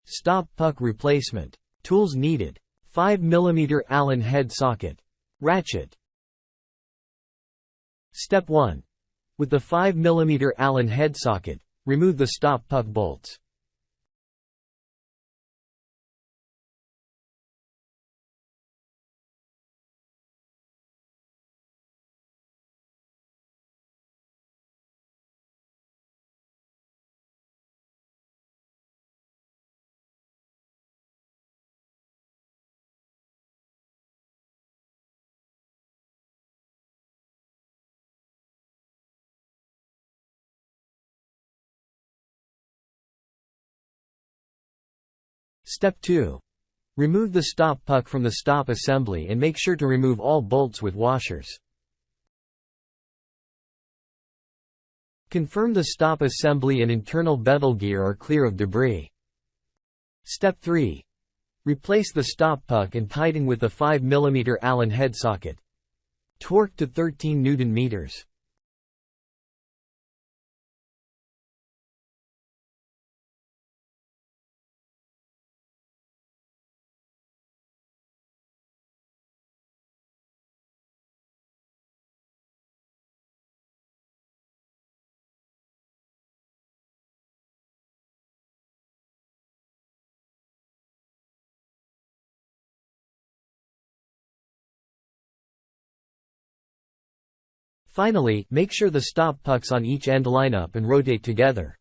Stop puck replacement. Tools needed. 5 mm Allen head socket. Ratchet. Step 1. With the 5 mm Allen head socket, remove the stop puck bolts. Step 2. Remove the stop puck from the stop assembly and make sure to remove all bolts with washers. Confirm the stop assembly and internal bevel gear are clear of debris. Step 3. Replace the stop puck and tighten with the 5 mm Allen head socket. Torque to 13 Nm. Finally, make sure the stop pucks on each end line up and rotate together.